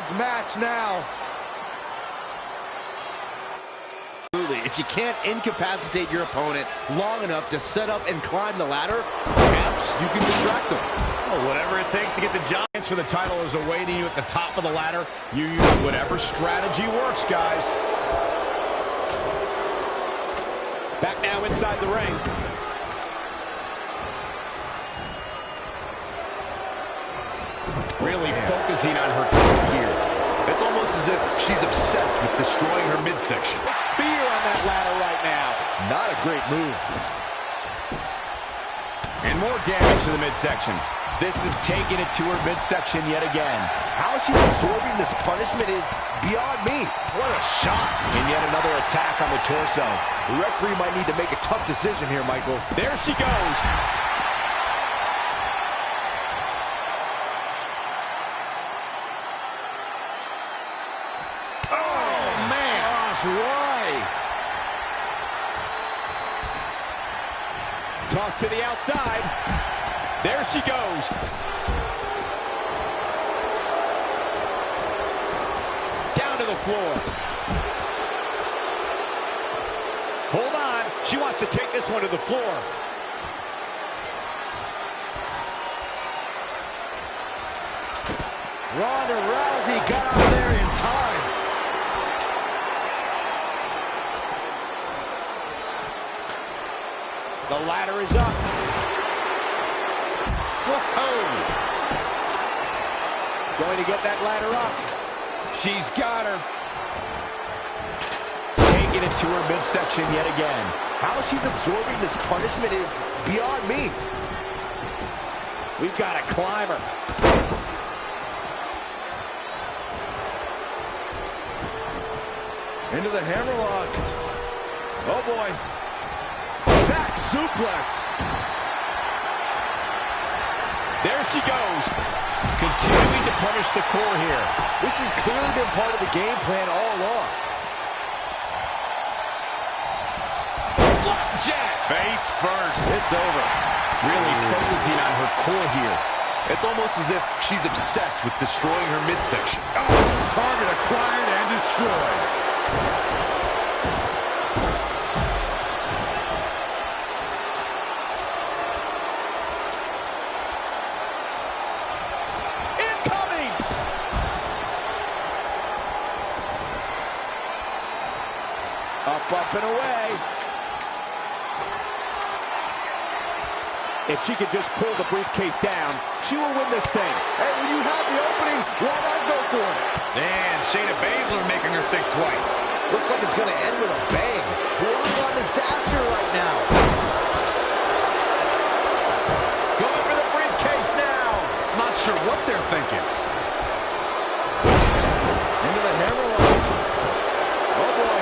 anyone's match now. If you can't incapacitate your opponent long enough to set up and climb the ladder, perhaps you can distract them. Oh, whatever it takes to get the Giants for the title is awaiting you at the top of the ladder. You use whatever strategy works, guys. Back now inside the ring. Really focusing on her core here. It's almost as if she's obsessed with destroying her midsection. Fear on that ladder right now. Not a great move. And more damage to the midsection. This is taking it to her midsection yet again. How she's absorbing this punishment is beyond me. What a shot. And yet another attack on the torso. The referee might need to make a tough decision here, Michael. There she goes. Why? Toss to the outside. There she goes. Down to the floor. Hold on. She wants to take this one to the floor. Ronda Rousey got out there in time. The ladder is up. Whoa! Going to get that ladder up. She's got her. Taking it to her midsection yet again. How she's absorbing this punishment is beyond me. We've got a climber. Into the hammerlock. Oh boy. Back suplex. There she goes. Continuing to punish the core here. This has clearly been part of the game plan all along. Flapjack. Face first. It's over. Really focusing on her core here. It's almost as if she's obsessed with destroying her midsection. Target acquired and destroyed. Incoming. Up and away. If she could just pull the briefcase down, she will win this thing. Hey, when you have the opening, why not go for it? And Shayna Baszler making her think twice. Looks like it's going to end with a bang. Bordering on disaster right now. Going for the briefcase now. Not sure what they're thinking. Into the hammerlock. Oh boy.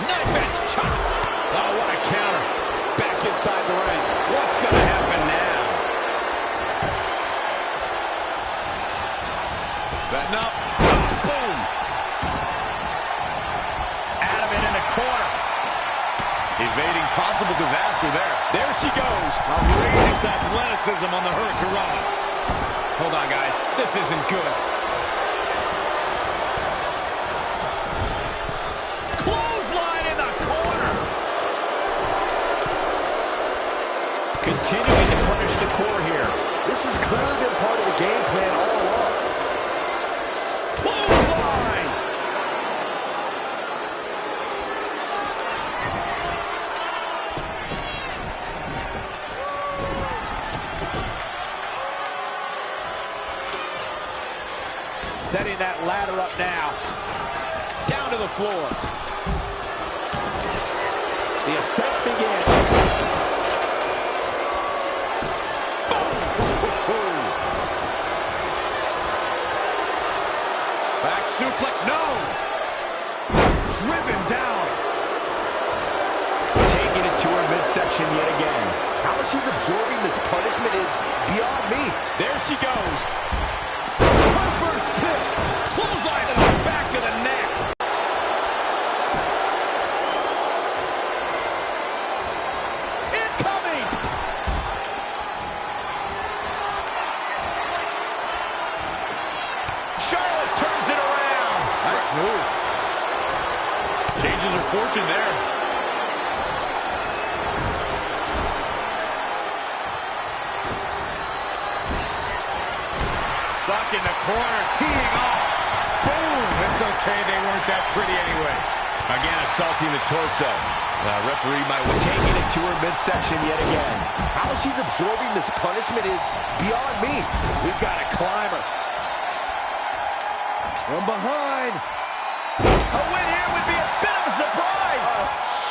Knife edge chop. Oh, what a counter. Back inside the ring. What's going to happen now? Betting up. Boom. Out of it in the corner. Evading possible disaster there. There she goes. Outrageous athleticism on the Hurricanrana. Hold on, guys. This isn't good. Clothesline in the corner. Continuing to punish the core here. This has clearly been part of the game plan all along. Clothesline. Setting that ladder up now. Down to the floor. The ascent begins. Back suplex, no! Driven down. Taking it to her midsection yet again. How she's absorbing this punishment is beyond me. There she goes. Harper's pit. Clothesline to the back of the neck. Incoming. fortune there. Stuck in the corner, teeing off. Boom! It's okay, they weren't that pretty anyway. Again, assaulting the torso. Referee might be taking it to her midsection yet again. How she's absorbing this punishment is beyond me. We've got a climber. From behind. A win here would be a bit of a surprise.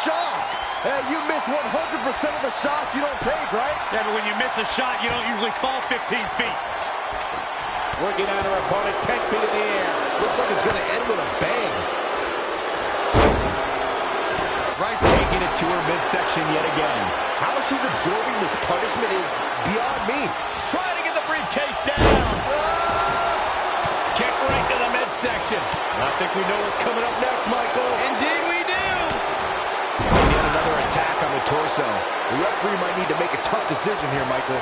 Shock. Hey, you miss 100% of the shots you don't take, right? Yeah, but when you miss a shot, you don't usually fall 15 feet. Working on her opponent 10 feet in the air. Looks like it's going to end with a bang. Right, taking it to her midsection yet again. How she's absorbing this punishment is beyond me. Trying to get the briefcase down. Kick right to the midsection. I think we know what's coming up next, Michael. Indeed we do. Yet another attack on the torso. The referee might need to make a tough decision here, Michael.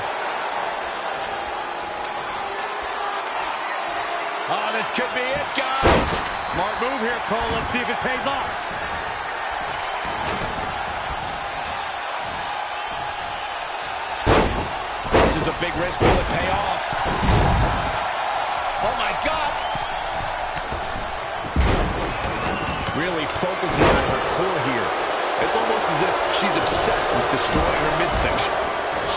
Oh, this could be it, guys. Smart move here, Cole. Let's see if it pays off. This is a big risk. Will it pay off? Oh, my God. Really focusing on her core here. It's almost as if she's obsessed with destroying her midsection.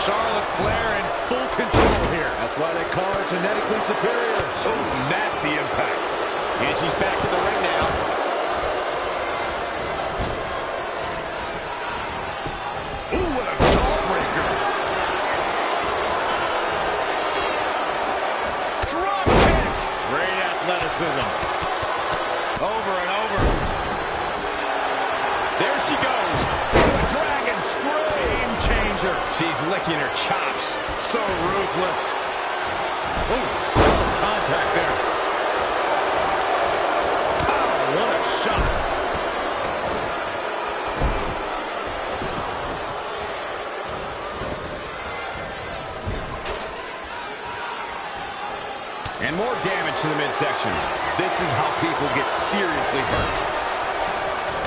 Charlotte Flair in full control here. That's why they call her genetically superior. Oh, nasty impact. And she's back to the ring now. Ooh, what a jawbreaker. Drop kick. Great athleticism. Over and over. There she goes. The Dragon Screw. Game changer. She's licking her chops. So ruthless. Oh, solid contact there. Pow, what a shot. And more damage to the midsection. This is how people get seriously hurt.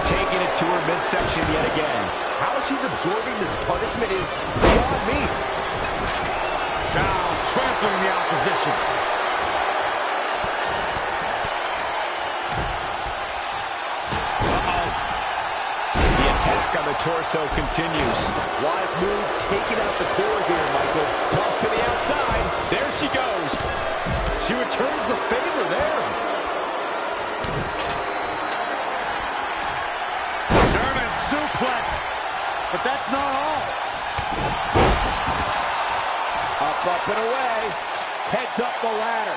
Taking it to her midsection yet again. How she's absorbing this punishment is beyond me. Down, trampling the opposition. Uh-oh. The attack on the torso continues. Wise move, taking out the core here, Michael. Toss to the outside. There she goes. She returns the favor there. German suplex. But that's not all. Up and away. Heads up the ladder.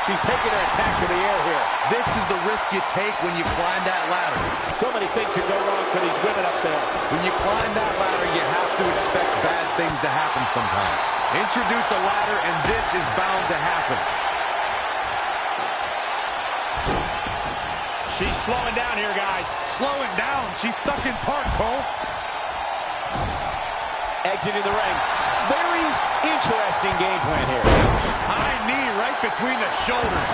She's taking her attack to the air here. This is the risk you take when you climb that ladder. So many things can go wrong for these women up there. When you climb that ladder, you have to expect bad things to happen sometimes. Introduce a ladder, and this is bound to happen. She's slowing down here, guys. Slowing down. She's stuck in park, Cole. Exiting the ring. Very interesting game plan here. High knee right between the shoulders.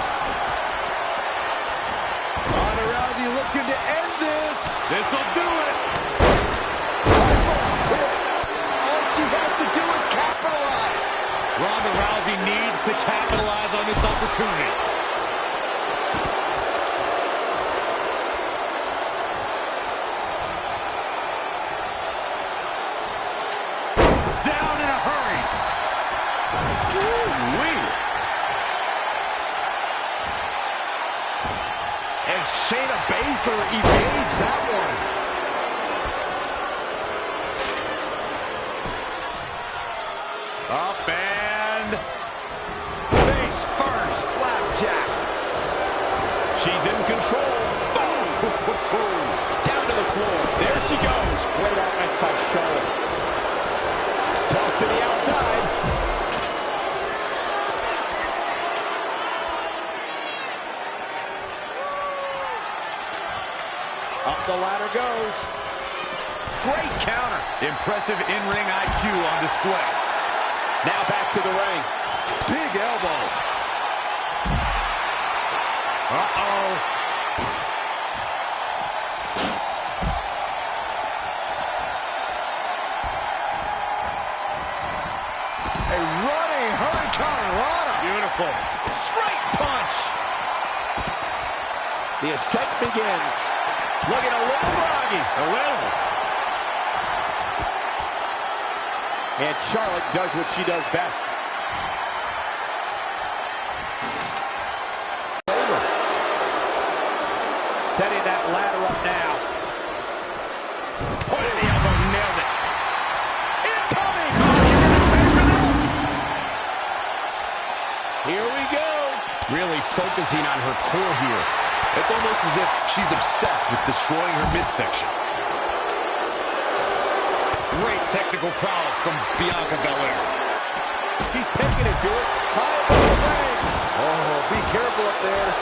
Ronda Rousey looking to end this. This'll do it. All she has to do is capitalize. Ronda Rousey needs to capitalize on this opportunity. Down in a hurry. Woo-wee. And Shayna Baszler evades that one. Up and face first. Flapjack. She's in control. Boom! Down to the floor. There she goes. Great offense by Charlotte. Toss to the outside. Up the ladder goes. Great counter. Impressive in-ring IQ on display. Now back to the ring. Big elbow. Uh-oh. A running Hurricane Rana. Beautiful. Straight punch. The ascent begins. Looking a little groggy. A little. And Charlotte does what she does best. Setting that ladder up now. Point of the elbow, nailed it. Incoming! Oh, you're going to pay for this! Here we go. Really focusing on her core here. It's almost as if she's obsessed with destroying her midsection. Great technical prowess from Bianca Belair. She's taking it to it. High above the ring. Oh, be careful up there.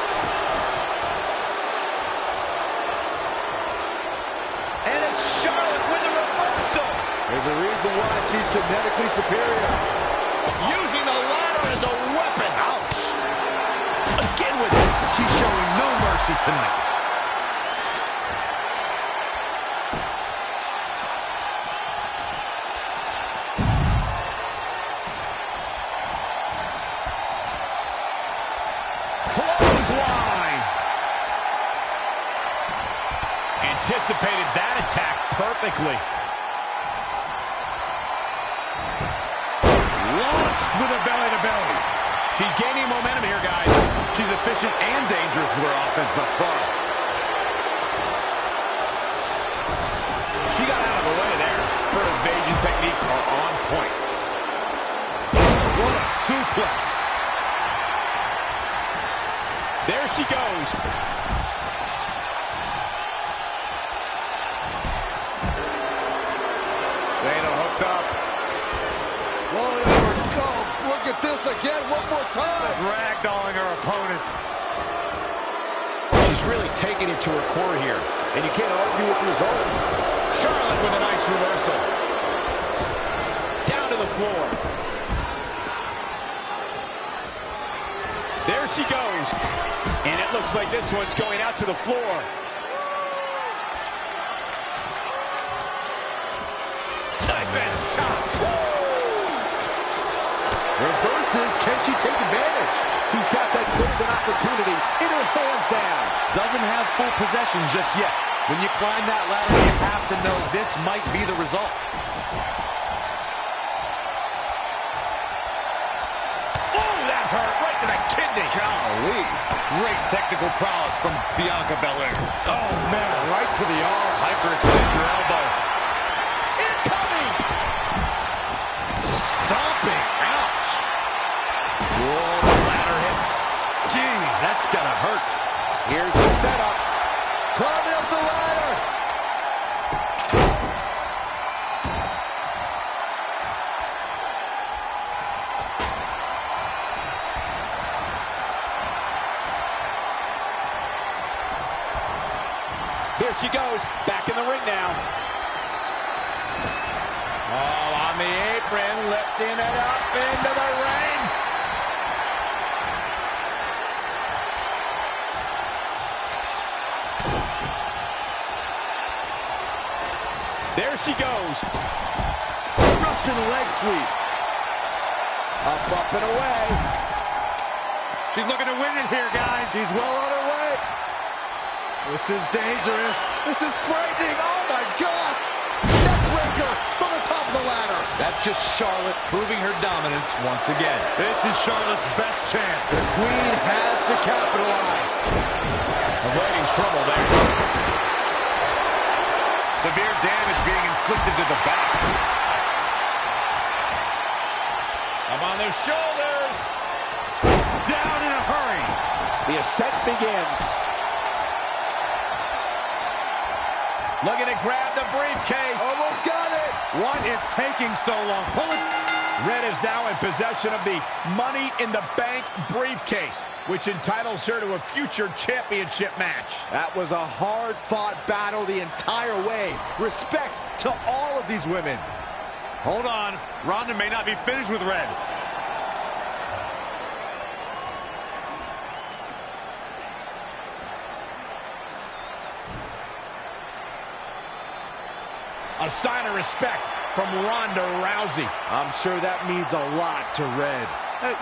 And it's Charlotte with a reversal. There's a reason why she's genetically superior. Using the ladder as a weapon. Ouch. Again with it. She's showing no mercy tonight. Clothesline. Anticipated that attack perfectly. Launched with a belly-to-belly. She's gaining momentum here, guys. She's efficient and dangerous with her offense thus far. She got out of the way there. Her evasion techniques are on point. What a suplex. There she goes. Shayna hooked up. Well, there we go. Look at this again one more time. Ragdolling her opponent. She's really taking it to her core here. And you can't argue with the results. Charlotte with a nice reversal. Down to the floor. There she goes. And it looks like this one's going out to the floor. Knife edge chop. Reverses. Can she take advantage? She's got that golden opportunity in her hands now. Doesn't have full possession just yet. When you climb that ladder, you have to know this might be the result. Oh, that hurt right to the kidney. Golly. Great technical prowess from Bianca Belair. Oh, man, right to the arm. Hyperextend your elbow. Incoming! Stomping. Ouch. Whoa, the ladder hits. Jeez, that's gonna hurt. Here's the setup. Climbing up the ladder. Here she goes. Back in the ring now. Oh, on the apron, lifting it up into the ring. There she goes. Russian leg sweep. Up and away. She's looking to win it here, guys. She's well on her way. This is dangerous. This is frightening. Oh, my God. Neckbreaker from the top of the ladder. That's just Charlotte proving her dominance once again. This is Charlotte's best chance. The Queen has to capitalize. Avoiding trouble there. Severe damage being inflicted to the back. Up on their shoulders. Down in a hurry. The ascent begins. Looking to grab the briefcase. Almost got it. What is taking so long? Pull it. Red is now in possession of the Money in the Bank briefcase, which entitles her to a future championship match. That was a hard-fought battle the entire way. Respect to all of these women. Hold on. Ronda may not be finished with Red. A sign of respect from Ronda Rousey. I'm sure that means a lot to Red.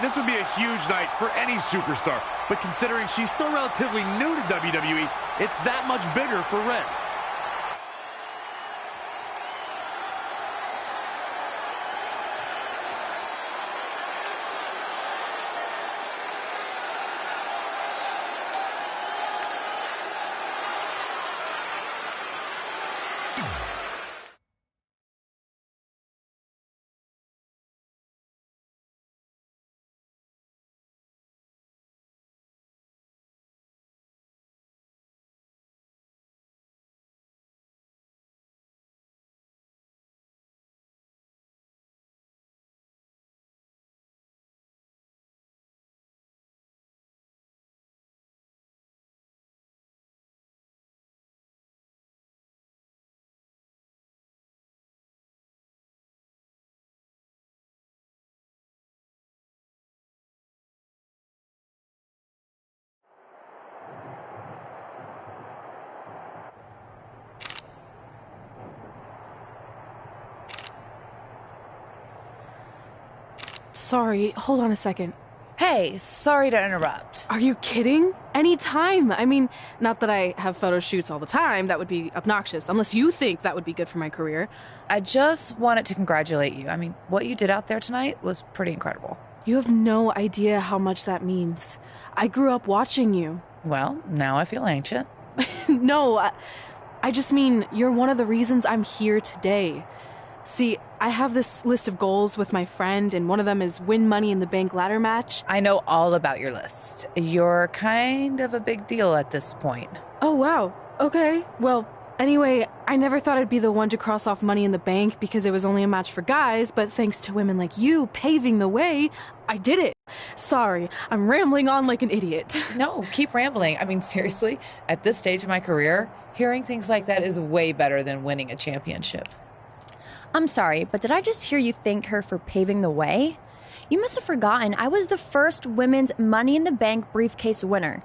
This would be a huge night for any superstar, but considering she's still relatively new to WWE, it's that much bigger for Red. Sorry, hold on a second. Hey, sorry to interrupt. Are you kidding? Anytime. I mean, not that I have photo shoots all the time. That would be obnoxious, unless you think that would be good for my career. I just wanted to congratulate you. I mean, what you did out there tonight was pretty incredible. You have no idea how much that means. I grew up watching you. Well, now I feel ancient. No, I just mean you're one of the reasons I'm here today. See, I have this list of goals with my friend, and one of them is win Money in the Bank ladder match. I know all about your list. You're kind of a big deal at this point. Oh, wow. Okay. Well, anyway, I never thought I'd be the one to cross off Money in the Bank because it was only a match for guys, but thanks to women like you paving the way, I did it. Sorry, I'm rambling on like an idiot. No, keep rambling. I mean, seriously, at this stage of my career, hearing things like that is way better than winning a championship. I'm sorry, but did I just hear you thank her for paving the way? You must have forgotten I was the first women's Money in the Bank briefcase winner.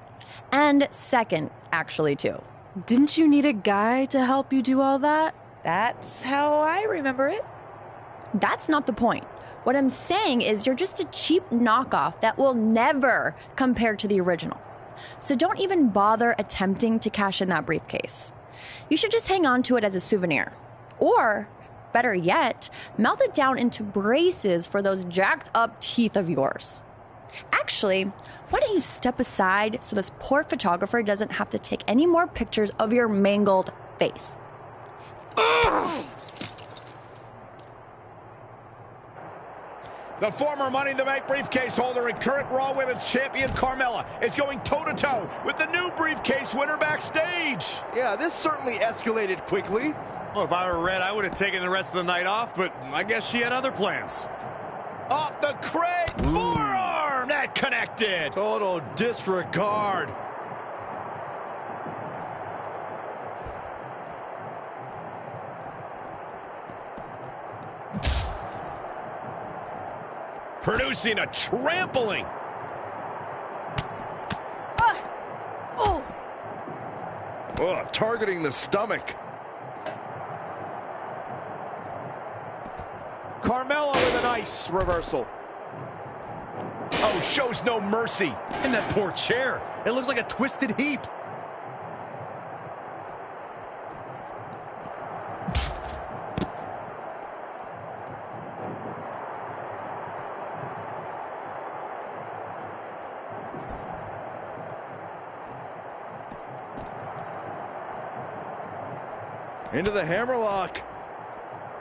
And second, actually, too. Didn't you need a guy to help you do all that? That's how I remember it. That's not the point. What I'm saying is you're just a cheap knockoff that will never compare to the original. So don't even bother attempting to cash in that briefcase. You should just hang on to it as a souvenir. Or, better yet, melt it down into braces for those jacked up teeth of yours. Actually, why don't you step aside so this poor photographer doesn't have to take any more pictures of your mangled face? The former Money in the Bank briefcase holder and current Raw Women's Champion Carmella is going toe-to-toe with the new briefcase winner backstage. Yeah, this certainly escalated quickly. Well, if I were Red, I would have taken the rest of the night off, but I guess she had other plans. Off the crate, forearm, that connected. Total disregard. Producing a trampling. Oh, targeting the stomach. Carmella with a nice reversal. Oh, shows no mercy. And that poor chair. It looks like a twisted heap. Into the hammerlock.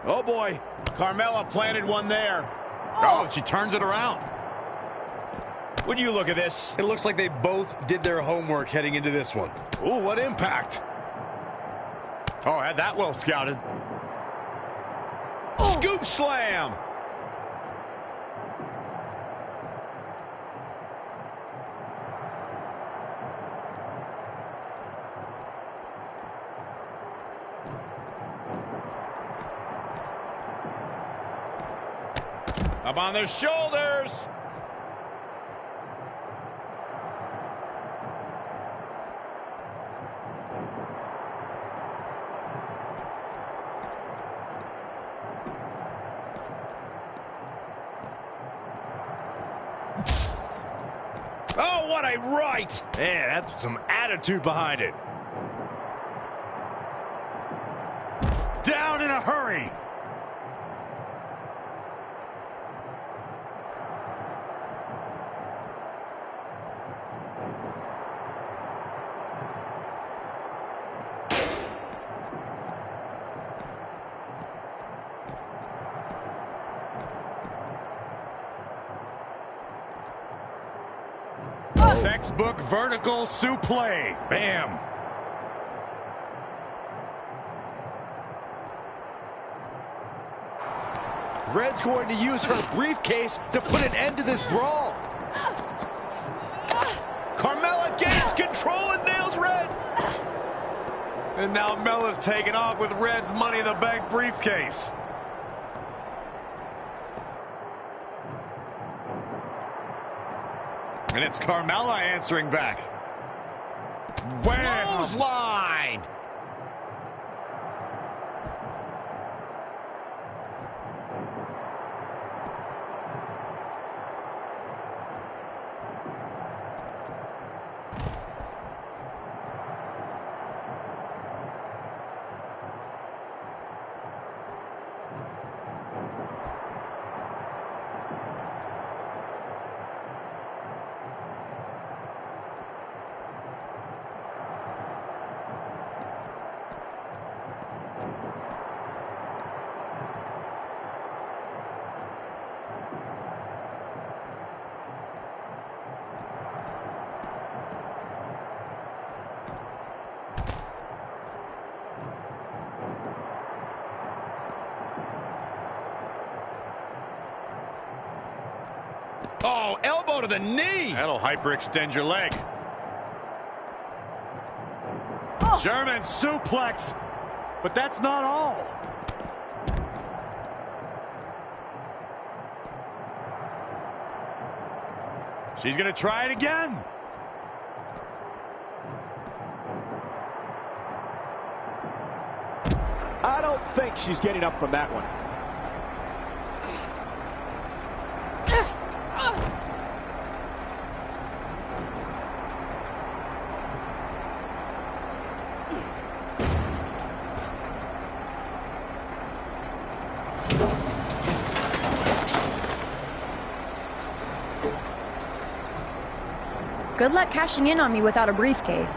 Oh, boy. Carmella planted one there. Oh, she turns it around. When you look at this, It looks like they both did their homework heading into this one. ooh, what impact. Oh, had that well scouted. Scoop slam. Up on their shoulders. What a right! Man, that's some attitude behind it. Down in a hurry. Textbook vertical suplex. Bam. Red's going to use her briefcase to put an end to this brawl. Carmella gains control and nails Red. And now Mella's taking off with Red's Money in the Bank briefcase. And it's Carmella answering back. Wham! Clothesline. Oh, elbow to the knee. That'll hyperextend your leg. German suplex. But that's not all. She's going to try it again. I don't think she's getting up from that one. Good luck cashing in on me without a briefcase.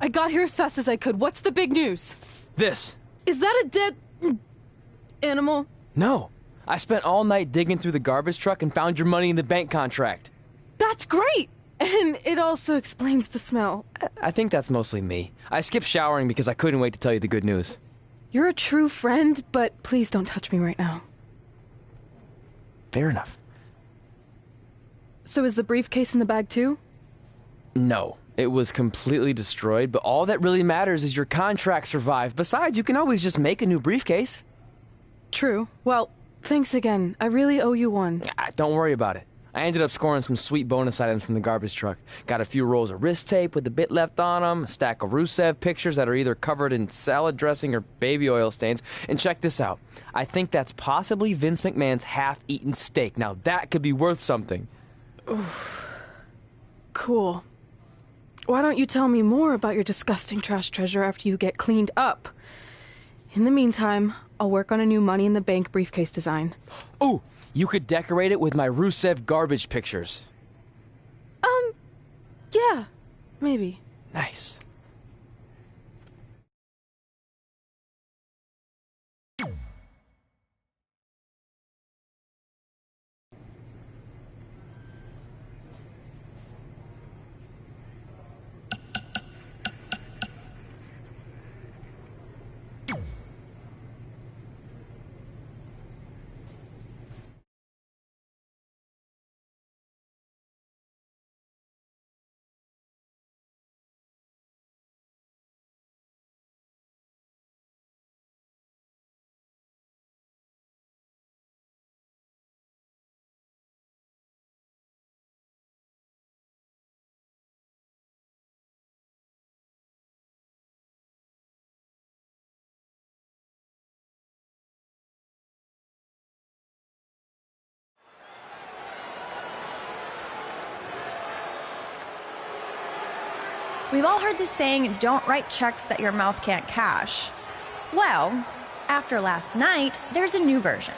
I got here as fast as I could. What's the big news? This. Is that a dead animal? No. I spent all night digging through the garbage truck and found your Money in the Bank contract. That's great! And it also explains the smell. I think that's mostly me. I skipped showering because I couldn't wait to tell you the good news. You're a true friend, but please don't touch me right now. Fair enough. So is the briefcase in the bag too? No. It was completely destroyed, but all that really matters is your contract survived. Besides, you can always just make a new briefcase. True. Well, thanks again. I really owe you one. Don't worry about it. I ended up scoring some sweet bonus items from the garbage truck. Got a few rolls of wrist tape with a bit left on them, a stack of Rusev pictures that are either covered in salad dressing or baby oil stains. And check this out. I think that's possibly Vince McMahon's half-eaten steak. Now that could be worth something. Oof. Cool. Why don't you tell me more about your disgusting trash treasure after you get cleaned up? In the meantime, I'll work on a new Money in the Bank briefcase design. Ooh, you could decorate it with my Rusev garbage pictures. Yeah, maybe. Nice. We've all heard the saying, don't write checks that your mouth can't cash. Well, after last night, there's a new version.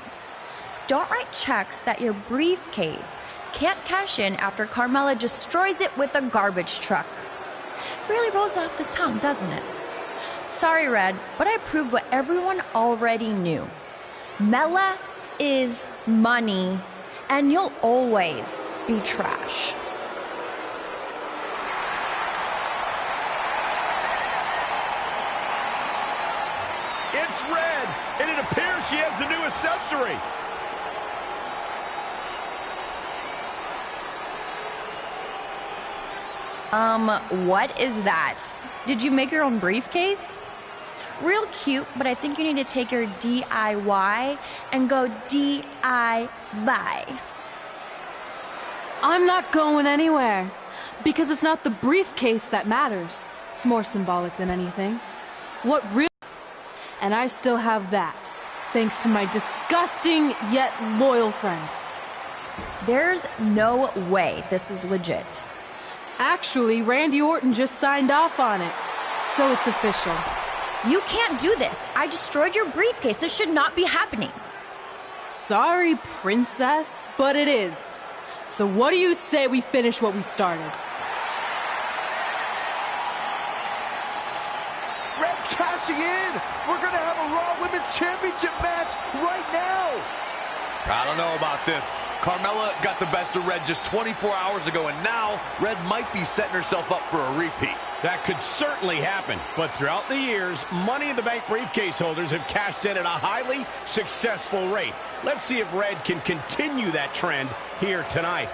Don't write checks that your briefcase can't cash in after Carmella destroys it with a garbage truck. Really rolls off the tongue, doesn't it? Sorry, Red, but I proved what everyone already knew. Mella is money, and you'll always be trash. It's Red, and it appears she has the new accessory. What is that? Did you make your own briefcase? Real cute, but I think you need to take your DIY and go DI-buy. I'm not going anywhere, because it's not the briefcase that matters. It's more symbolic than anything. What really... And I still have that, thanks to my disgusting yet loyal friend. There's no way this is legit. Actually, Randy Orton just signed off on it, so it's official. You can't do this. I destroyed your briefcase. This should not be happening. Sorry, princess, but it is. So what do you say we finish what we started? Red's cashing in. We're going to have a Raw Women's Championship match right now. I don't know about this. Carmella got the best of Red just 24 hours ago, and now Red might be setting herself up for a repeat. That could certainly happen, but throughout the years, Money in the Bank briefcase holders have cashed in at a highly successful rate. Let's see if Red can continue that trend here tonight.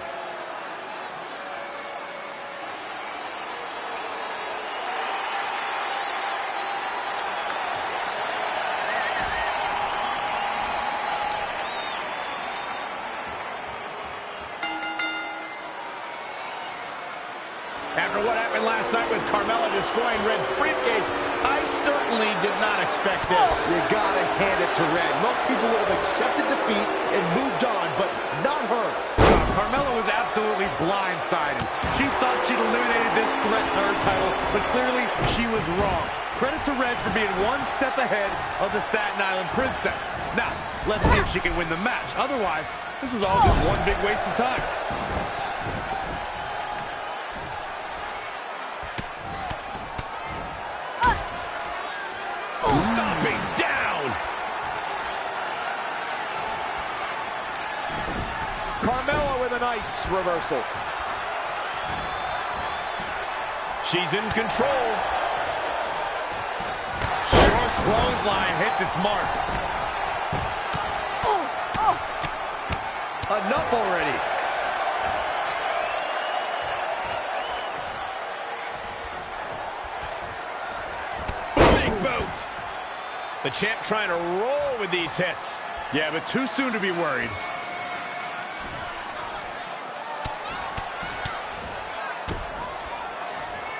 After what happened last night with Carmella destroying Red's briefcase, I certainly did not expect this. You gotta hand it to Red. Most people would have accepted defeat and moved on, but not her. Carmella was absolutely blindsided. She thought she'd eliminated this threat to her title, but clearly she was wrong. Credit to Red for being one step ahead of the Staten Island Princess. Now, let's see if she can win the match. Otherwise, this was all just one big waste of time. Stomping down. Carmella with a nice reversal. She's in control. Short clothesline hits its mark. Enough already. Big boot. The champ trying to roll with these hits. Yeah, but too soon to be worried.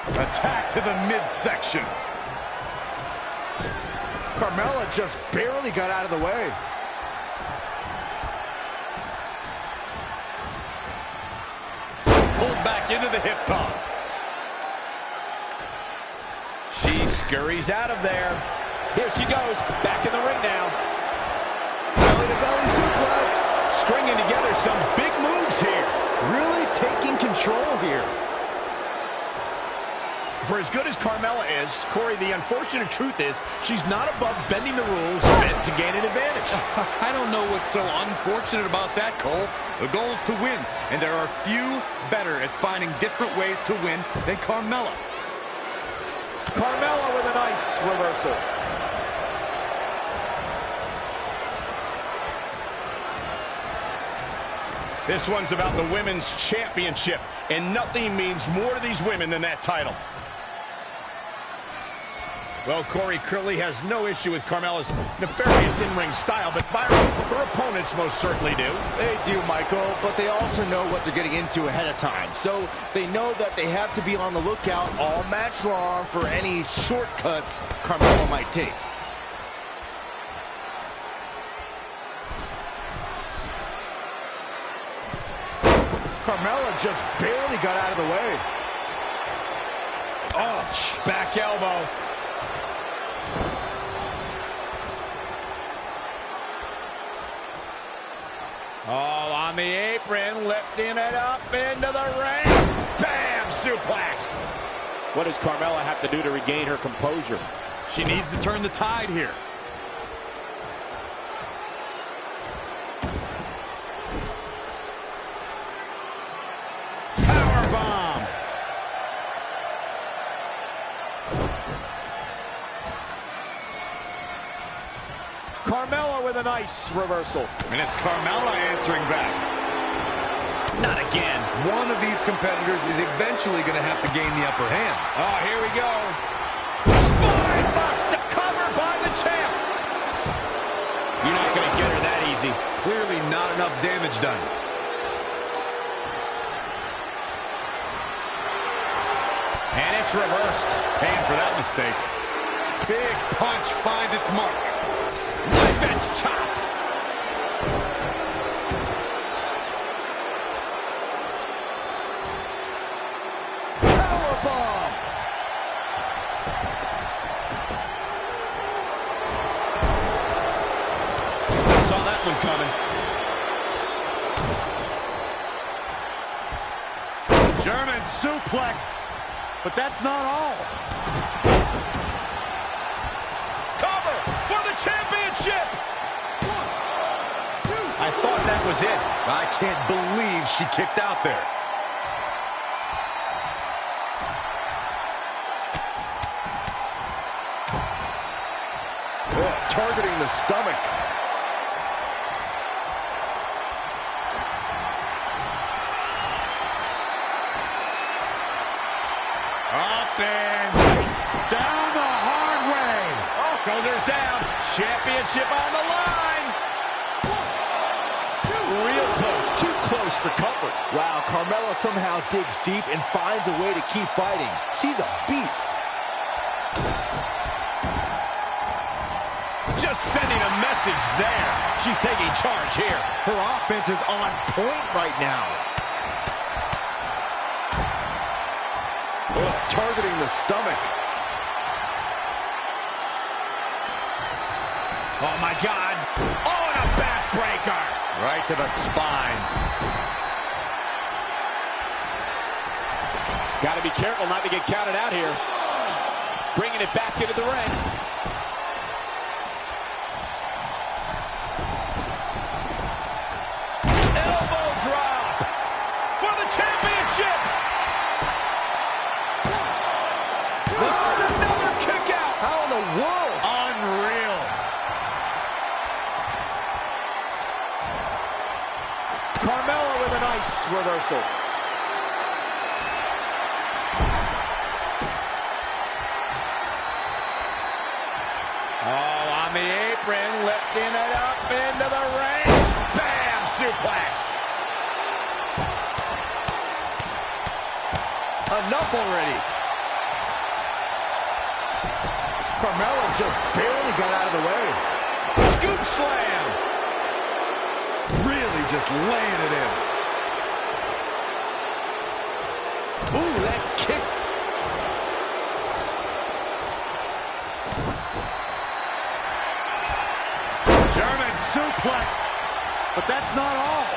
Attack to the midsection. Carmella just barely got out of the way. Pulled back into the hip toss. She scurries out of there. Here she goes, back in the ring now. Belly-to-belly suplex. Stringing together some big moves here. Really taking control here. For as good as Carmella is, Corey, the unfortunate truth is she's not above bending the rules meant to gain an advantage. I don't know what's so unfortunate about that, Cole. The goal is to win, and there are few better at finding different ways to win than Carmella. Carmella with a nice reversal. This one's about the Women's Championship, and nothing means more to these women than that title. Well, Corey Curley has no issue with Carmella's nefarious in-ring style, but Byron, her opponents most certainly do. They do, Michael, but they also know what they're getting into ahead of time. So they know that they have to be on the lookout all match long for any shortcuts Carmella might take. Carmella just barely got out of the way. Ouch. Back elbow. Oh, on the apron, lifting it up into the ring. Bam! Suplex. What does Carmella have to do to regain her composure? She needs to turn the tide here. Powerbomb. Carmella with a nice reversal. And it's Carmella answering back. Not again. One of these competitors is eventually going to have to gain the upper hand. Oh, here we go. Spine buster, cover by the champ. You're not going to get her that easy. Clearly not enough damage done. And it's reversed. Paying for that mistake. Big punch finds its mark. Knife edge chop. Powerbomb. Saw that one coming. German suplex. But that's not all. Cover for the championship. I thought that was it. I can't believe she kicked out there. Oh, targeting the stomach. Up and down the hard way. Oh, shoulders down. Championship on the line. Real close. Too close for comfort. Wow, Carmella somehow digs deep and finds a way to keep fighting. She's a beast. Just sending a message there. She's taking charge here. Her offense is on point right now. Oh, targeting the stomach. Oh, my God. Oh, and a backbreaker. Right to the spine. Got to be careful not to get counted out here. Bringing it back into the ring. Elbow drop for the championship. Another kick out. How in the world? Unreal. Carmella with a nice reversal. Oh, on the apron, lifting it up into the ring. Bam! Suplex. Enough already. Carmella just barely got out of the way. Scoop slam. Really just laying it in. Ooh, that kick. German suplex. But that's not all.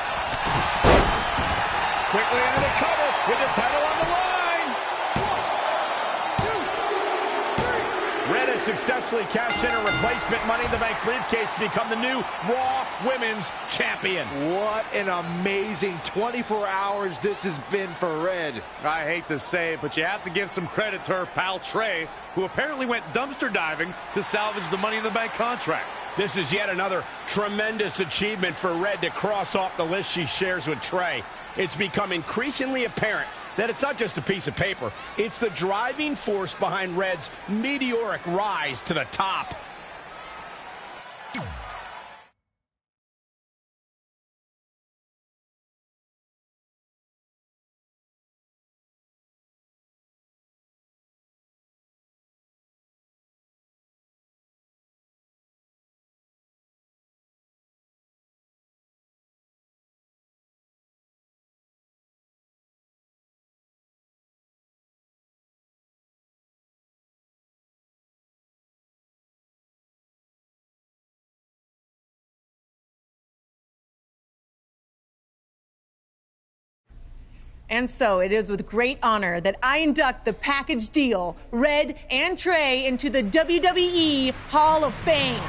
Quickly into the cover with the title on the line. Red has successfully cashed in a replacement Money in the Bank briefcase to become the new Raw Women's Champion. What an amazing 24 hours this has been for Red. I hate to say it, but you have to give some credit to her pal Trey, who apparently went dumpster diving to salvage the Money in the Bank contract. This is yet another tremendous achievement for Red to cross off the list she shares with Trey. It's become increasingly apparent that it's not just a piece of paper. It's the driving force behind Red's meteoric rise to the top. And so it is with great honor that I induct the package deal, Red and Trey, into the WWE Hall of Fame.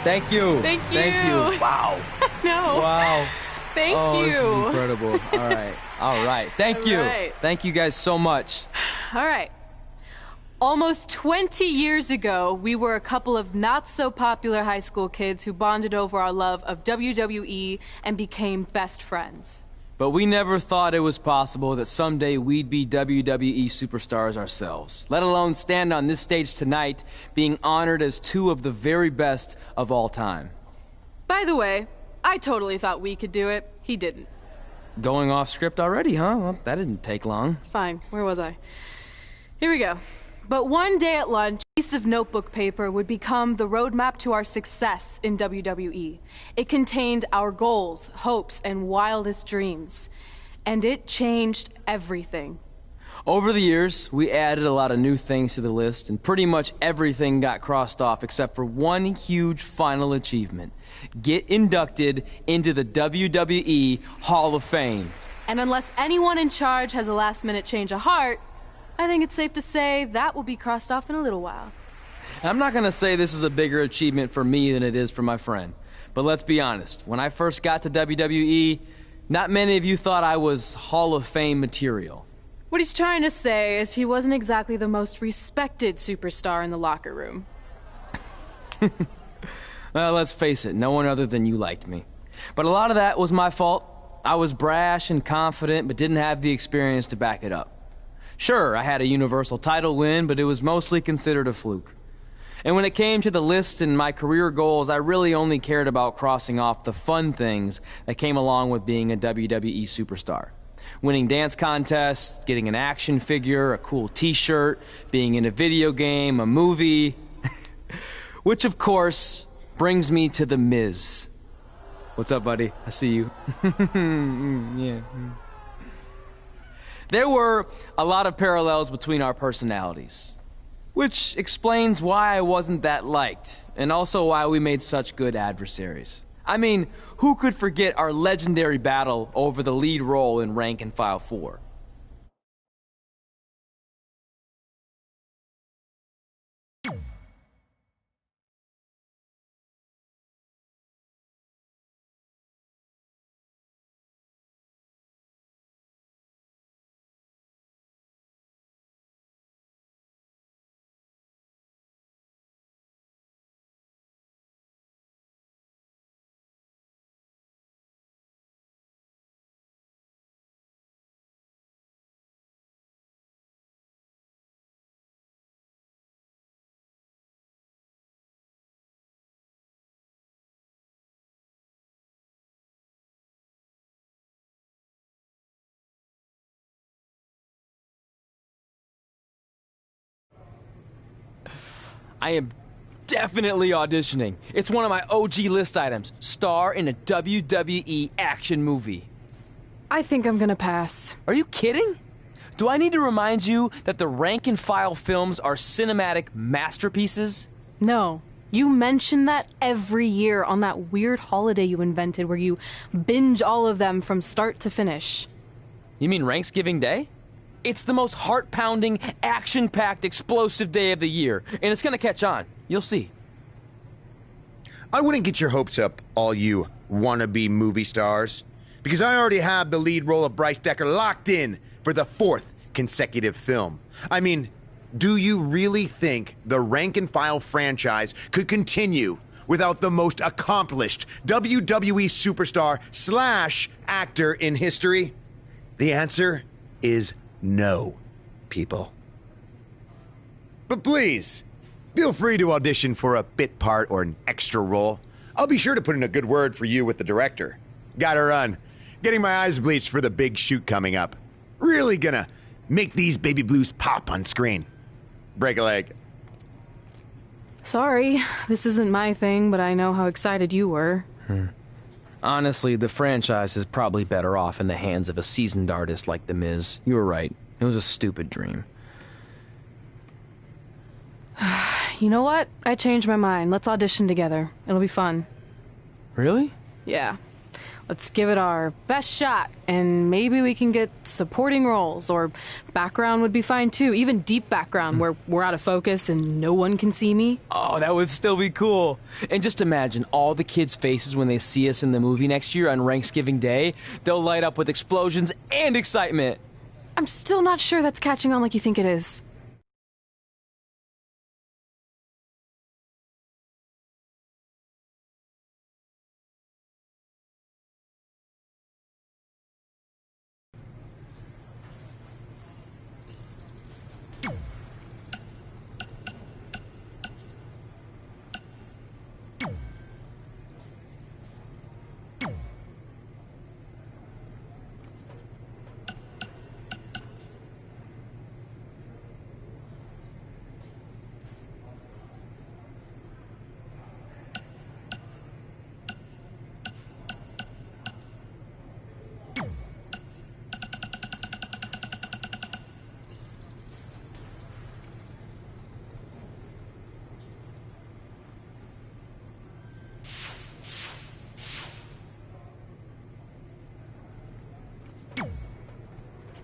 Thank you. Thank you. Thank you. Wow. No. Wow. Thank you. This is incredible. All right. All right. Thank you. right. Thank you guys so much. All right. Almost 20 years ago, we were a couple of not-so-popular high school kids who bonded over our love of WWE and became best friends. But we never thought it was possible that someday we'd be WWE superstars ourselves, let alone stand on this stage tonight being honored as two of the very best of all time. By the way, I totally thought we could do it. He didn't. Going off script already, huh? Well, that didn't take long. Fine. Where was I? Here we go. But one day at lunch, a piece of notebook paper would become the roadmap to our success in WWE. It contained our goals, hopes, and wildest dreams. And it changed everything. Over the years, we added a lot of new things to the list, and pretty much everything got crossed off except for one huge final achievement. Get inducted into the WWE Hall of Fame. And unless anyone in charge has a last-minute change of heart, I think it's safe to say that will be crossed off in a little while. I'm not gonna say this is a bigger achievement for me than it is for my friend. But let's be honest, when I first got to WWE, not many of you thought I was Hall of Fame material. What he's trying to say is he wasn't exactly the most respected superstar in the locker room. Well, let's face it, no one other than you liked me. But a lot of that was my fault. I was brash and confident, but didn't have the experience to back it up. Sure, I had a Universal title win, but it was mostly considered a fluke. And when it came to the list and my career goals, I really only cared about crossing off the fun things that came along with being a WWE superstar. Winning dance contests, getting an action figure, a cool t-shirt, being in a video game, a movie. Which, of course, brings me to The Miz. What's up, buddy? I see you. Yeah. There were a lot of parallels between our personalities, which explains why I wasn't that liked, and also why we made such good adversaries. I mean, who could forget our legendary battle over the lead role in Rank and File 4? I am definitely auditioning. It's one of my OG list items. Star in a WWE action movie. I think I'm gonna pass. Are you kidding? Do I need to remind you that the Rank and File films are cinematic masterpieces? No. You mention that every year on that weird holiday you invented where you binge all of them from start to finish. You mean Ranksgiving Day? It's the most heart-pounding, action-packed, explosive day of the year, and it's gonna catch on. You'll see. I wouldn't get your hopes up, all you wannabe movie stars, because I already have the lead role of Bryce Decker locked in for the 4th consecutive film. I mean, do you really think the Rank and File franchise could continue without the most accomplished WWE superstar / actor in history? The answer is no, people. But please, feel free to audition for a bit part or an extra role. I'll be sure to put in a good word for you with the director. Gotta run. Getting my eyes bleached for the big shoot coming up. Really gonna make these baby blues pop on screen. Break a leg. Sorry, this isn't my thing, but I know how excited you were. Honestly, the franchise is probably better off in the hands of a seasoned artist like The Miz. You were right. It was a stupid dream. You know what? I changed my mind. Let's audition together. It'll be fun. Really? Yeah. Let's give it our best shot, and maybe we can get supporting roles, or background would be fine too. Even deep background where we're out of focus and no one can see me. Oh, that would still be cool. And just imagine all the kids' faces when they see us in the movie next year on Thanksgiving Day. They'll light up with explosions and excitement. I'm still not sure that's catching on like you think it is.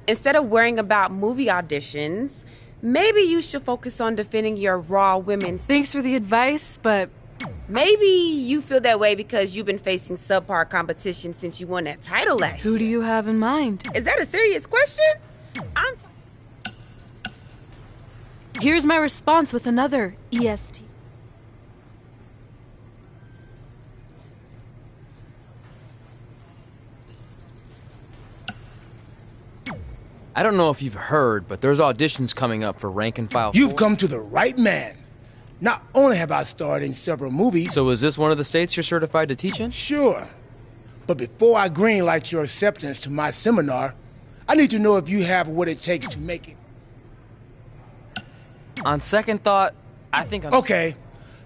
Instead of worrying about movie auditions, maybe you should focus on defending your Raw Women's... Thanks for the advice, but... Maybe you feel that way because you've been facing subpar competition since you won that title last year. Who do you have in mind? Is that a serious question? Here's my response with another EST. I don't know if you've heard, but there's auditions coming up for Rank and File 4. You've come to the right man. Not only have I starred in several movies... So is this one of the states you're certified to teach in? Sure. But before I greenlight your acceptance to my seminar, I need to know if you have what it takes to make it. On second thought, I think I'm... Okay.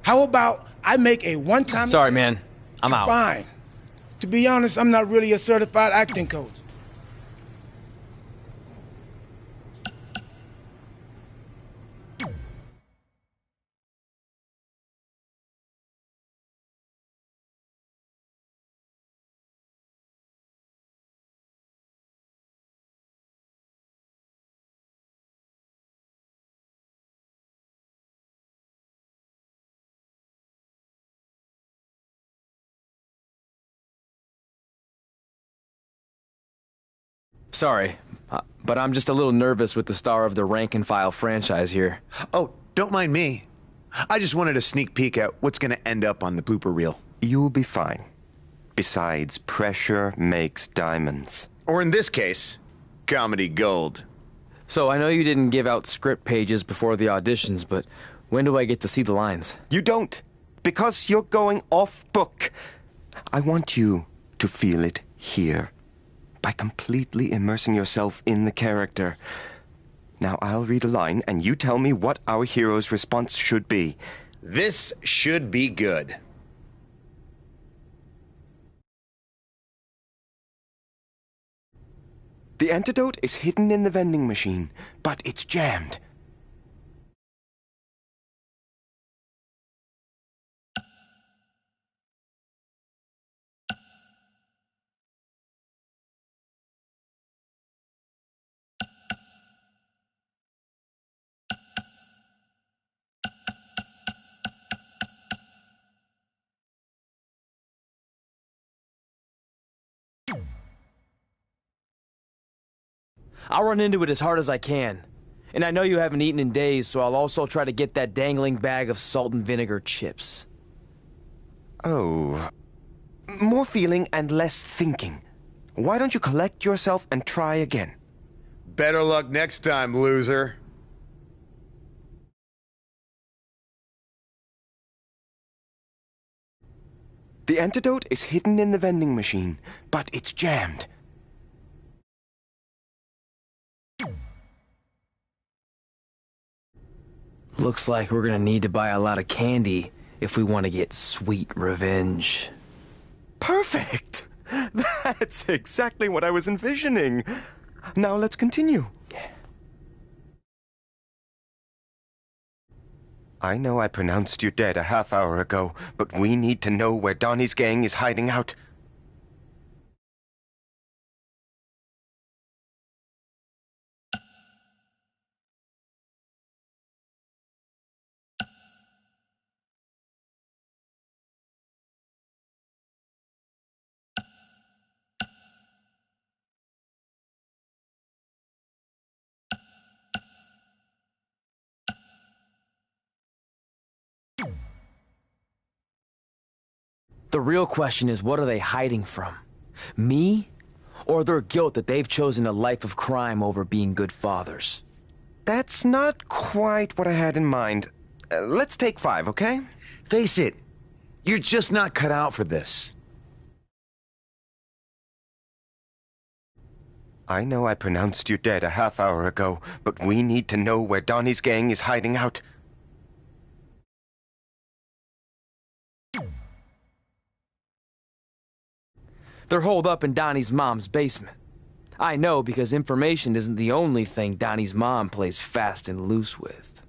How about I make a one-time... Sorry, man. I'm out. Fine. To be honest, I'm not really a certified acting coach. Sorry, but I'm just a little nervous with the star of the Rank and File franchise here. Oh, don't mind me. I just wanted a sneak peek at what's going to end up on the blooper reel. You'll be fine. Besides, pressure makes diamonds. Or in this case, comedy gold. So I know you didn't give out script pages before the auditions, but when do I get to see the lines? You don't, because you're going off book. I want you to feel it here, by completely immersing yourself in the character. Now I'll read a line, and you tell me what our hero's response should be. This should be good. The antidote is hidden in the vending machine, but it's jammed. I'll run into it as hard as I can. And I know you haven't eaten in days, so I'll also try to get that dangling bag of salt and vinegar chips. Oh. More feeling and less thinking. Why don't you collect yourself and try again? Better luck next time, loser. The antidote is hidden in the vending machine, but it's jammed. Looks like we're gonna need to buy a lot of candy if we want to get sweet revenge. Perfect! That's exactly what I was envisioning. Now let's continue. I know I pronounced you dead a half hour ago, but we need to know where Donnie's gang is hiding out. The real question is, what are they hiding from? Me? Or their guilt that they've chosen a life of crime over being good fathers? That's not quite what I had in mind. Let's take 5, okay? Face it, you're just not cut out for this. I know I pronounced you dead a half hour ago, but we need to know where Donnie's gang is hiding out. They're holed up in Donnie's mom's basement. I know because information isn't the only thing Donnie's mom plays fast and loose with.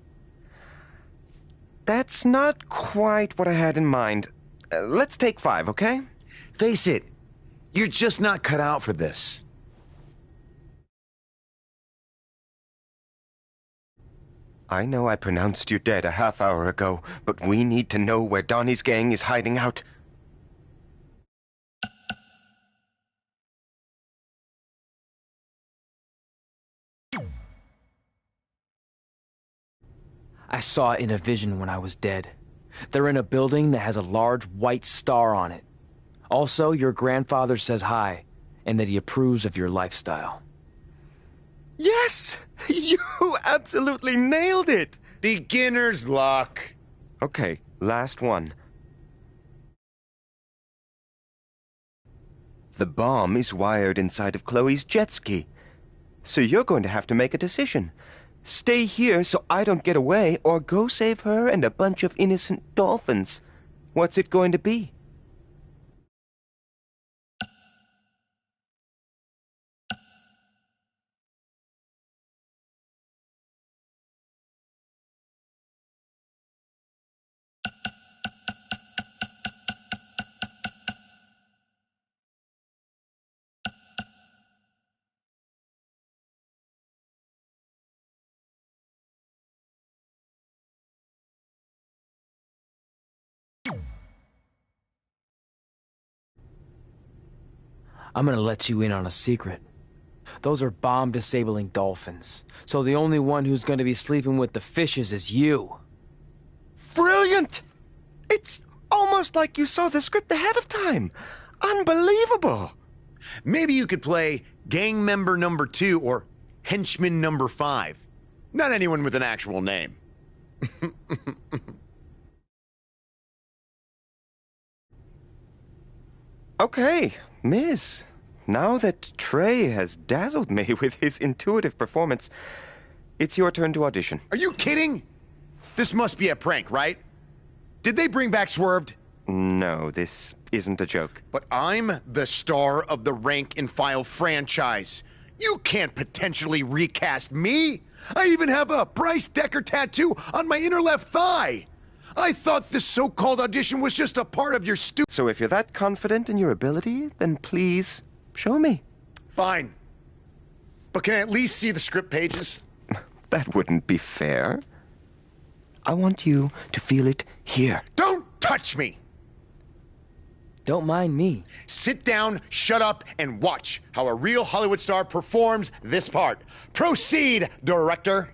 That's not quite what I had in mind. Let's take 5, okay? Face it, you're just not cut out for this. I know I pronounced you dead a half hour ago, but we need to know where Donnie's gang is hiding out. I saw it in a vision when I was dead. They're in a building that has a large white star on it. Also, your grandfather says hi, and that he approves of your lifestyle. Yes! You absolutely nailed it! Beginner's luck. Okay, last one. The bomb is wired inside of Chloe's jet ski. So you're going to have to make a decision. Stay here so I don't get away, or go save her and a bunch of innocent dolphins. What's it going to be? I'm gonna let you in on a secret. Those are bomb-disabling dolphins. So the only one who's gonna be sleeping with the fishes is you. Brilliant! It's almost like you saw the script ahead of time. Unbelievable! Maybe you could play gang member number 2 or henchman number 5. Not anyone with an actual name. Okay, Miss. Now that Trey has dazzled me with his intuitive performance, it's your turn to audition. Are you kidding? This must be a prank, right? Did they bring back Swerved? No, this isn't a joke. But I'm the star of the Rank and File franchise. You can't potentially recast me. I even have a Bryce Decker tattoo on my inner left thigh. I thought this so-called audition was just a part of your So if you're that confident in your ability, then please show me. Fine. But can I at least see the script pages? That wouldn't be fair. I want you to feel it here. Don't touch me! Don't mind me. Sit down, shut up, and watch how a real Hollywood star performs this part. Proceed, director.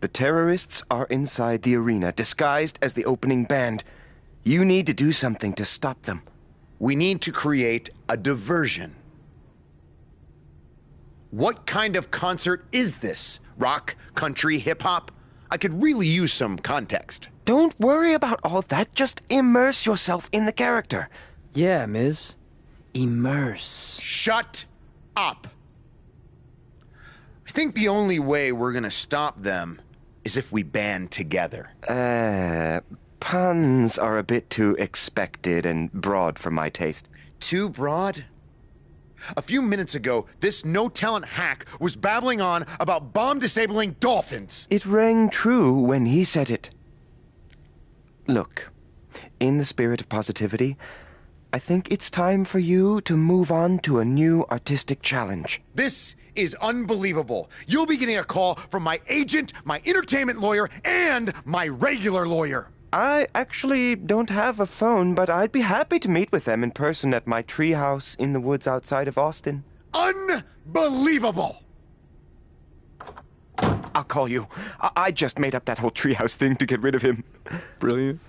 The terrorists are inside the arena, disguised as the opening band. You need to do something to stop them. We need to create a diversion. What kind of concert is this? Rock, country, hip-hop? I could really use some context. Don't worry about all that. Just immerse yourself in the character. Yeah, Miz. Immerse. Shut up. I think the only way we're gonna stop them is if we band together. Puns are a bit too expected and broad for my taste. Too broad? A few minutes ago, this no-talent hack was babbling on about bomb-disabling dolphins. It rang true when he said it. Look, in the spirit of positivity, I think it's time for you to move on to a new artistic challenge. This is unbelievable. You'll be getting a call from my agent, my entertainment lawyer, and my regular lawyer. I actually don't have a phone, but I'd be happy to meet with them in person at my treehouse in the woods outside of Austin. Unbelievable! I'll call you. I just made up that whole treehouse thing to get rid of him. Brilliant.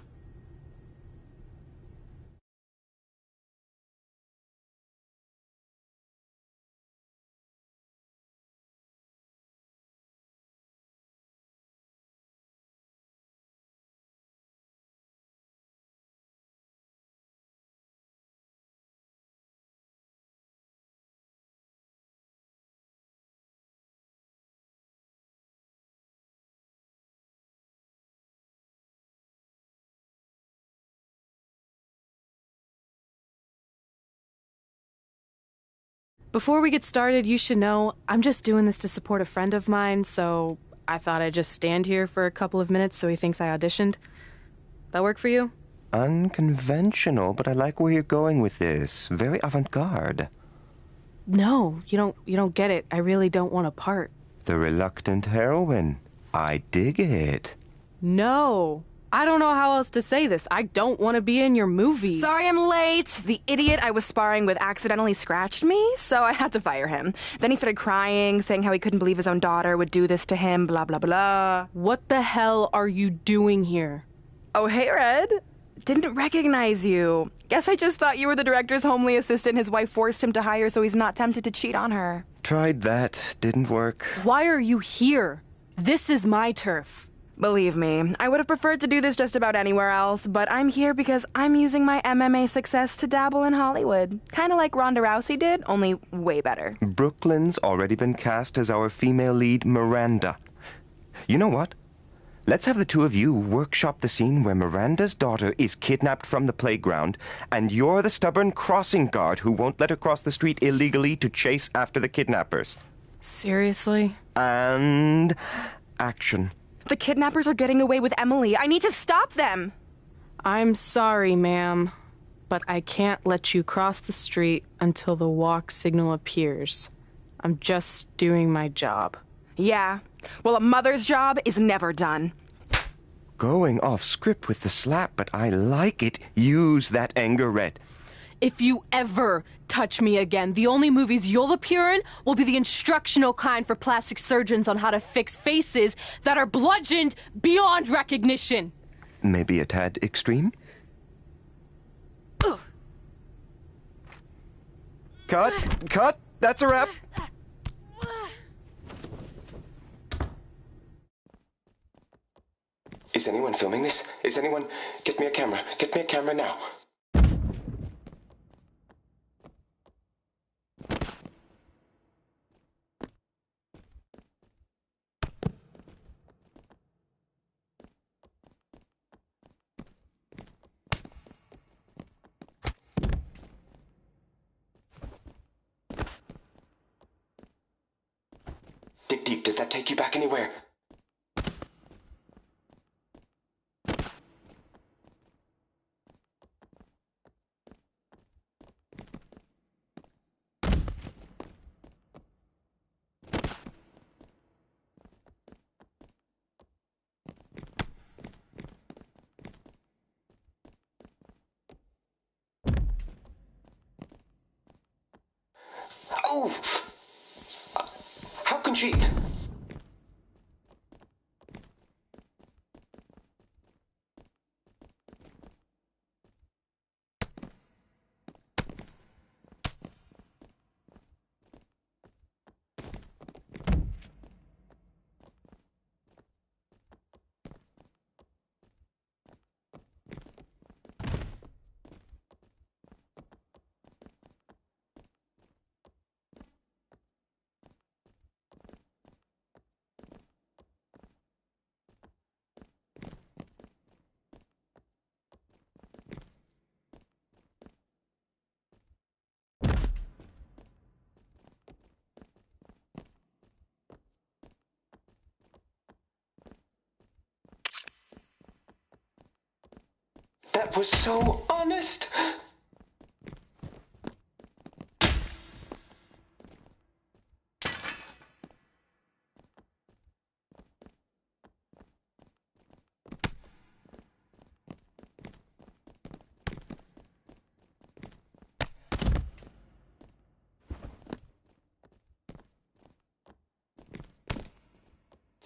Before we get started, you should know I'm just doing this to support a friend of mine, so I thought I'd just stand here for a couple of minutes so he thinks I auditioned. That work for you? Unconventional, but I like where you're going with this. Very avant-garde. No, you don't get it. I really don't want a part. The reluctant heroine. I dig it. No. I don't know how else to say this. I don't want to be in your movie. Sorry I'm late. The idiot I was sparring with accidentally scratched me, so I had to fire him. Then he started crying, saying how he couldn't believe his own daughter would do this to him, blah, blah, blah. What the hell are you doing here? Oh, hey, Red. Didn't recognize you. Guess I just thought you were the director's homely assistant his wife forced him to hire so he's not tempted to cheat on her. Tried that. Didn't work. Why are you here? This is my turf. Believe me, I would have preferred to do this just about anywhere else, but I'm here because I'm using my MMA success to dabble in Hollywood. Kind of like Ronda Rousey did, only way better. Brooklyn's already been cast as our female lead, Miranda. You know what? Let's have the two of you workshop the scene where Miranda's daughter is kidnapped from the playground, and you're the stubborn crossing guard who won't let her cross the street illegally to chase after the kidnappers. Seriously? And action. The kidnappers are getting away with Emily. I need to stop them! I'm sorry, ma'am, but I can't let you cross the street until the walk signal appears. I'm just doing my job. Yeah. Well, a mother's job is never done. Going off script with the slap, but I like it. Use that anger, Red. If you ever touch me again, the only movies you'll appear in will be the instructional kind for plastic surgeons on how to fix faces that are bludgeoned beyond recognition. Maybe a tad extreme? Ugh. Cut! That's a wrap! Is anyone filming this? Is anyone... Get me a camera. Get me a camera now. Dig deep. Does that take you back anywhere? Oh! How can she... That was so honest.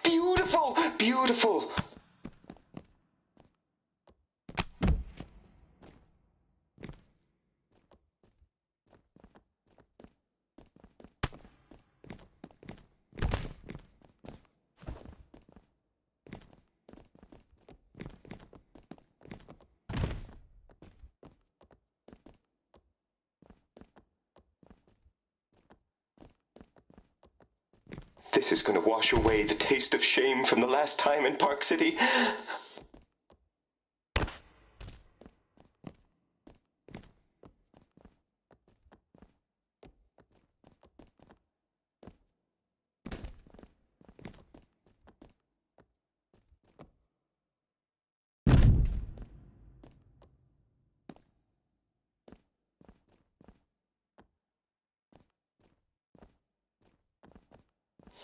Beautiful, beautiful. This is going to wash away the taste of shame from the last time in Park City.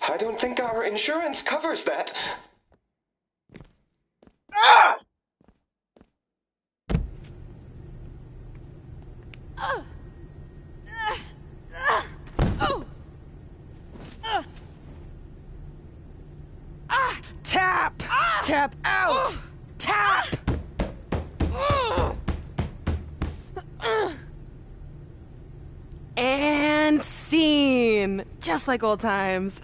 I don't think our insurance covers that. Ah! Tap! Tap out! Tap! And scene! Just like old times.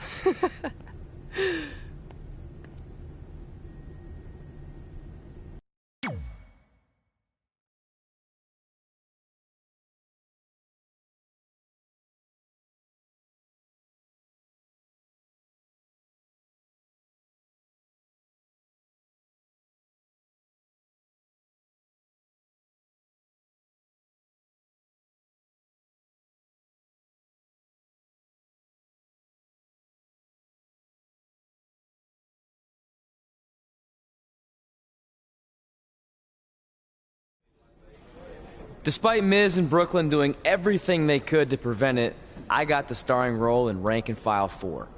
Despite Miz and Brooklyn doing everything they could to prevent it, I got the starring role in Rank and File 4.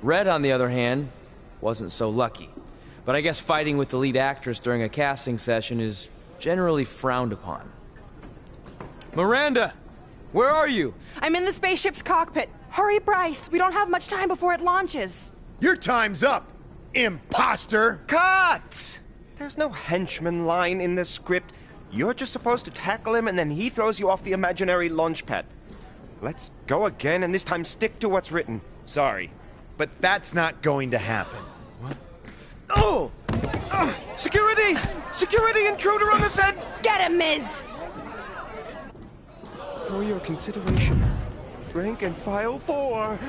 Red, on the other hand, wasn't so lucky. But I guess fighting with the lead actress during a casting session is generally frowned upon. Miranda! Where are you? I'm in the spaceship's cockpit. Hurry, Bryce. We don't have much time before it launches. Your time's up, imposter! Cut! There's no henchman line in this script. You're just supposed to tackle him and then he throws you off the imaginary launch pad. Let's go again and this time stick to what's written. Sorry, but that's not going to happen. What? Oh! Security! Security intruder on the set! Get him, Miz! For your consideration, Rank and File 4.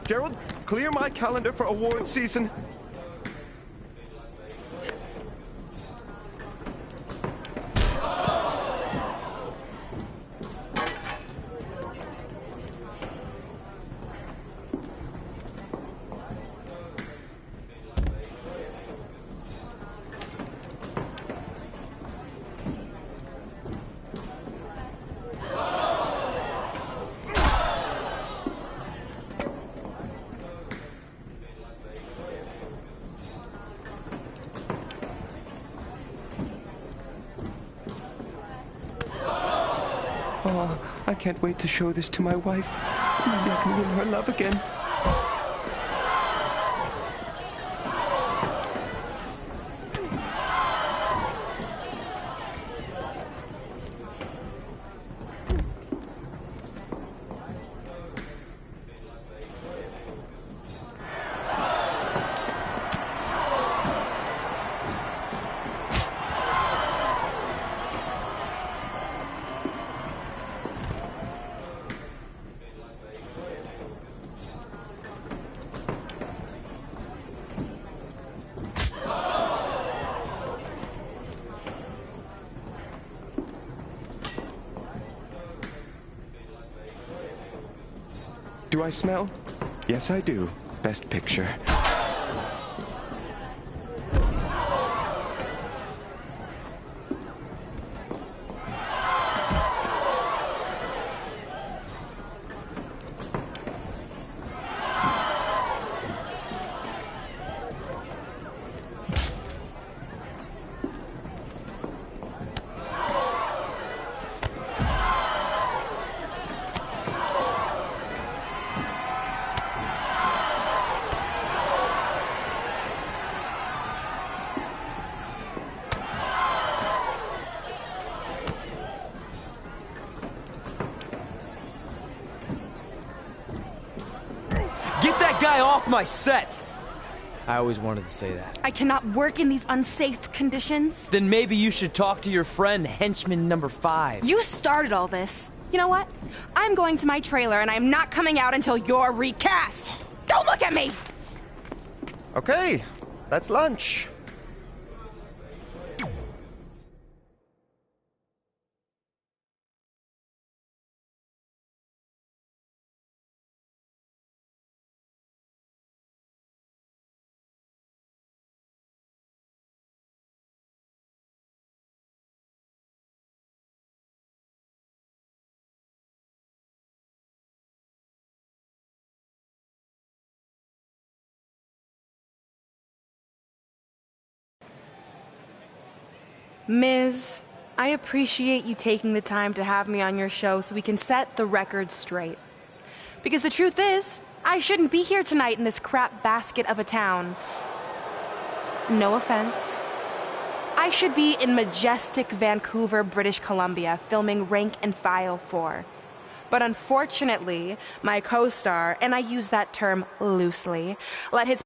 Gerald, clear my calendar for award season. Oh, I can't wait to show this to my wife. Maybe I can win her love again. do I smell? Yes, I do. Best Picture. Get that guy off my set! I always wanted to say that. I cannot work in these unsafe conditions. Then maybe you should talk to your friend, henchman number 5. You started all this. You know what? I'm going to my trailer and I'm not coming out until you're recast. Don't look at me! Okay, that's lunch. Ms., I appreciate you taking the time to have me on your show so we can set the record straight. Because the truth is, I shouldn't be here tonight in this crap basket of a town. No offense. I should be in majestic Vancouver, British Columbia, filming Rank and File 4. But unfortunately, my co-star, and I use that term loosely, let his